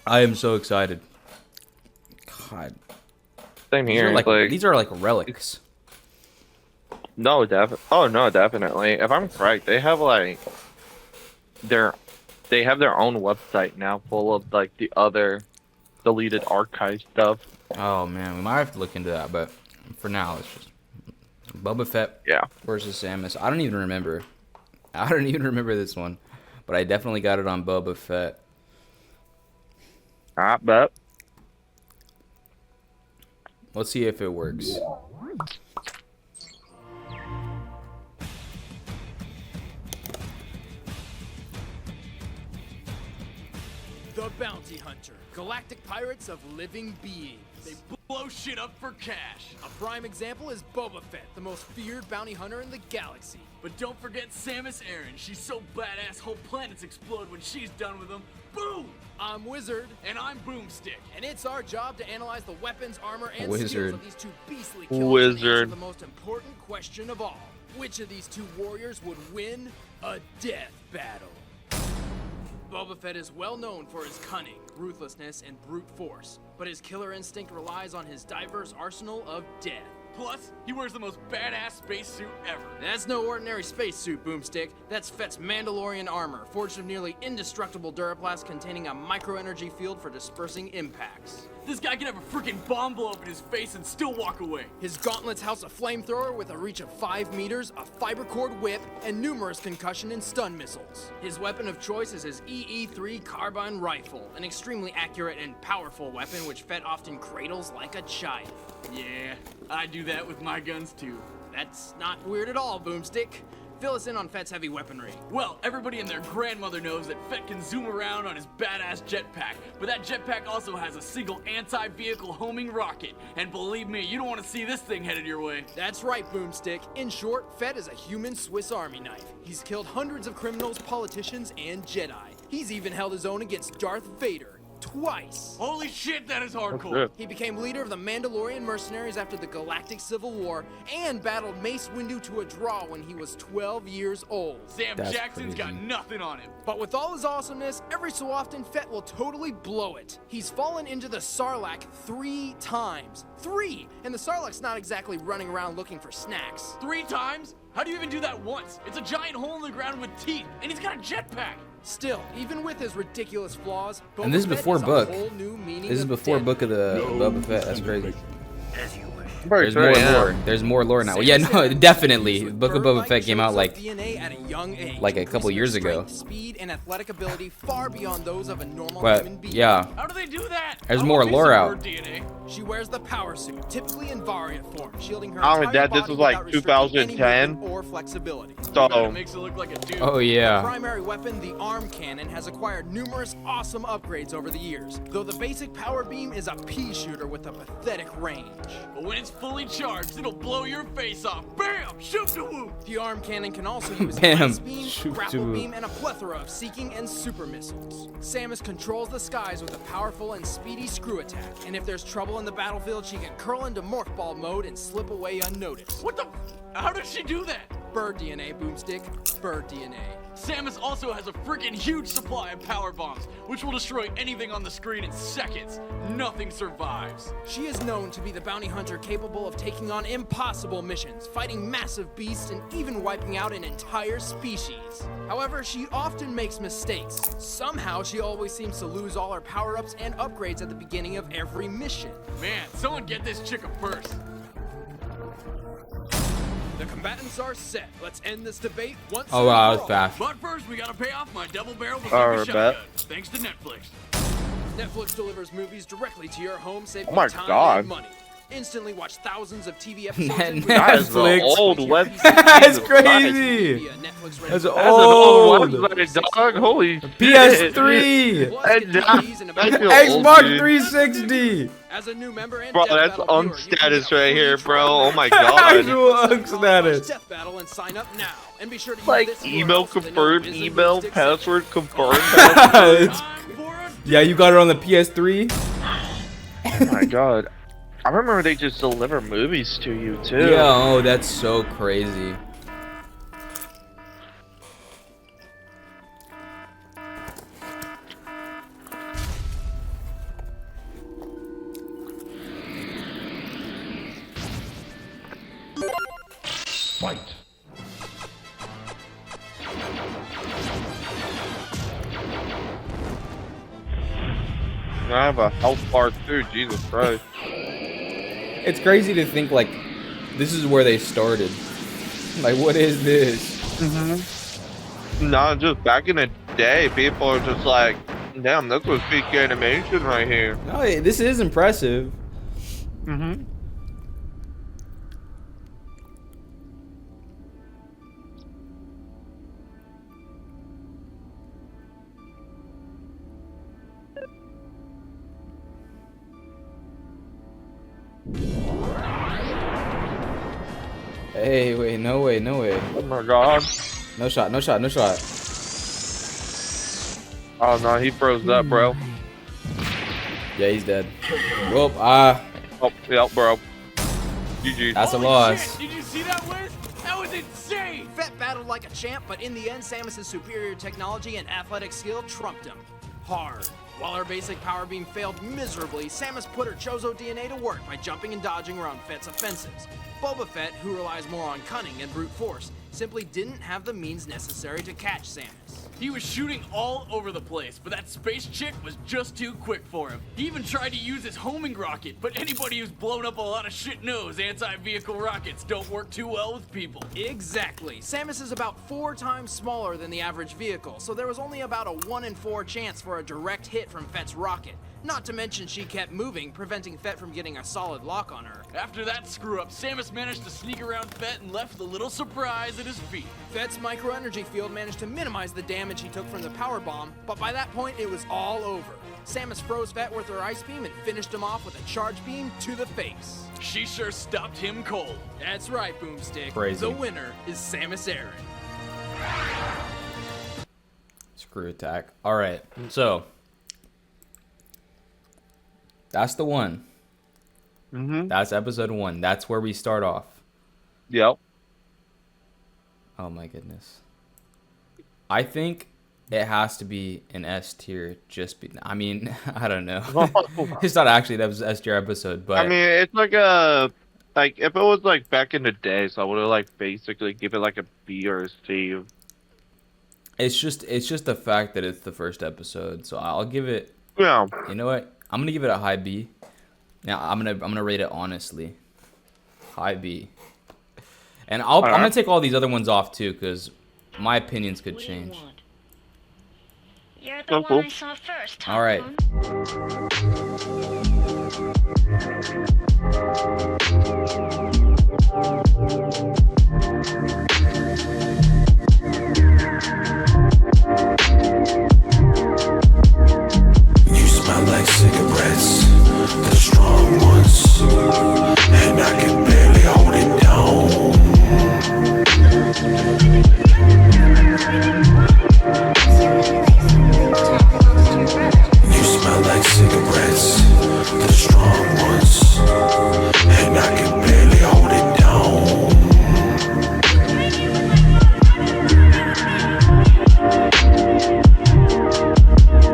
I am so excited. God. Same here. These are like relics. No, definitely. If I'm correct, they have like they have their own website now full of like the other deleted archive stuff. Oh man, we might have to look into that, but for now, it's just Boba Fett versus Samus. I don't even remember. I don't even remember this one, but I definitely got it on Boba Fett. I bet. Let's see if it works. The Bounty Hunter, galactic pirates of living beings. They blow shit up for cash. A prime example is Boba Fett, the most feared bounty hunter in the galaxy. But don't forget Samus Aran. She's so badass, whole planets explode when she's done with them. Boom! I'm Wizard. And I'm Boomstick. And it's our job to analyze the weapons, armor, and Wizard. skills of these two beastly killers and answer the most important question of all. Which of these two warriors would win a death battle? Boba Fett is well known for his cunning, ruthlessness, and brute force, but his killer instinct relies on his diverse arsenal of death. Plus, he wears the most badass spacesuit ever. That's no ordinary spacesuit, Boomstick. That's Fett's Mandalorian armor, forged of nearly indestructible duraplast containing a microenergy field for dispersing impacts. This guy can have a freaking bomb blow up in his face and still walk away. His gauntlets house a flamethrower with a reach of 5 meters, a fiber cord whip, and numerous concussion and stun missiles. His weapon of choice is his EE-3 carbine rifle, an extremely accurate and powerful weapon which Fett often cradles like a child. Yeah, I do that with my guns too. That's not weird at all, Boomstick. Fill us in on Fett's heavy weaponry. Well, everybody and their grandmother knows that Fett can zoom around on his badass jetpack, but that jetpack also has a single anti-vehicle homing rocket, and believe me, you don't want to see this thing headed your way. That's right, Boomstick. In short, Fett is a human Swiss Army knife. He's killed hundreds of criminals, politicians, and Jedi. He's even held his own against Darth Vader. Twice. Holy shit, that is hardcore. He became leader of the Mandalorian mercenaries after the Galactic Civil War and battled Mace Windu to a draw when he was 12 years old. Sam Jackson's got nothing on him. But with all his awesomeness, every so often Fett will totally blow it. He's fallen into the Sarlacc 3 times. 3! And the Sarlacc's not exactly running around looking for snacks. 3 times? How do you even do that once? It's a giant hole in the ground with teeth, and he's got a jetpack. Still, even with his ridiculous flaws, And this is before book. This is before book of the Boba Fett. That's crazy. There's more lore. There's more lore now. Yeah, no, definitely. Book of Boba Fett came out like a couple years ago. Speed and athletic ability far beyond those of a normal But human being. yeah, How do they do that? there's more lore out. DNA. She wears the power suit, typically in variant form, shielding her Oh, entire Dad, this body was like without restricting any 2010. movement or flexibility. So Makes it look like a dude. Oh The yeah. primary weapon, the arm cannon, has acquired numerous awesome upgrades over the years, though the basic power beam is a pea shooter with a pathetic range. But when it's fully charged, it'll blow your face off. Bam! Shoot to woo! The arm cannon can also use Bam! ice beam, Shoot grapple to- beam, and a plethora of seeking and super missiles. Samus controls the skies with a powerful and speedy screw attack, and if there's trouble in the battlefield, she can curl into morph ball mode and slip away unnoticed. What the? How does she do that? Bird DNA, Boomstick. Bird DNA. Samus also has a freaking huge supply of power bombs, which will destroy anything on the screen in seconds. Nothing survives. She is known to be the bounty hunter capable of taking on impossible missions, fighting massive beasts, and even wiping out an entire species. However, she often makes mistakes. Somehow, she always seems to lose all her power-ups and upgrades at the beginning of every mission. Man, someone get this chick a purse. The combatants are set. Let's end this debate once Oh and wow, for that's all. fast. But first, we gotta pay off my double barrel with Alright, shotgun. bet. Thanks to Netflix. Netflix delivers movies directly to your home, saving Oh my time God. and money. Instantly watch thousands of TV episodes. and that is the Netflix. old website. That's Jesus crazy. via Netflix That's That's an old old. website, dog. Holy shit. PS3. Plus, get DVDs in about I feel 1 old, Xbox dude. 360. As a new member and Bro, Death that's Battle viewer, you can unstatus get a right here, free bro. trial. Oh my god. Actual Watch unstatus. Death Battle and sign up now. And be sure to use Like this email URL so they know confirmed, Wizard email Boomstick password sent confirmed. It's- Time for a yeah, you got it on the PS3. Oh my god. I remember they just deliver movies to you too. Yeah, oh, that's so crazy. Fight. I have a health bar too, Jesus Christ. It's crazy to think like this is where they started. Like, what is this? No, just back in the day, people are just like, damn, this was peak animation right here. No, this is impressive. Hey, wait, no way, no way. Oh my god. No shot, no shot, no shot. Oh no, he froze up, bro. Yeah, he's dead. Whoop, Oh, yep, bro. GG. that's a Holy loss. shit, did you see that, Wiz? That was insane! Fett battled like a champ, but in the end, Samus's superior technology and athletic skill trumped him. Hard. While her basic power beam failed miserably, Samus put her Chozo DNA to work by jumping and dodging around Fett's offensives. Boba Fett, who relies more on cunning and brute force, simply didn't have the means necessary to catch Samus. He was shooting all over the place, but that space chick was just too quick for him. He even tried to use his homing rocket, but anybody who's blown up a lot of shit knows anti-vehicle rockets don't work too well with people. Exactly. Samus is about 4 times smaller than the average vehicle, so there was only about a 1 in 4 chance for a direct hit from Fett's rocket. Not to mention she kept moving, preventing Fett from getting a solid lock on her. After that screw-up, Samus managed to sneak around Fett and left the little surprise at his feet. Fett's micro-energy field managed to minimize the damage he took from the power bomb, but by that point it was all over. Samus froze Fett with her ice beam and finished him off with a charge beam to the face. She sure stopped him cold. That's right, Boomstick. Crazy. The winner is Samus Aran. Screw attack. All right, so that's the one. That's episode 1. That's where we start off. Yep. Oh my goodness. I think it has to be an S tier. I mean, I don't know. It's not actually that was S tier episode, but I mean, it's like a, like if it was like back in the day, so I would have like basically give it like a B or a C. it's just the fact that it's the first episode. So I'll give it. Yeah. You know what? I'm gonna give it a high B. Now I'm gonna rate it honestly. High B. And I'm gonna take all these other ones off too, because my opinions could change. You're the one I saw first. All right. Harpoon.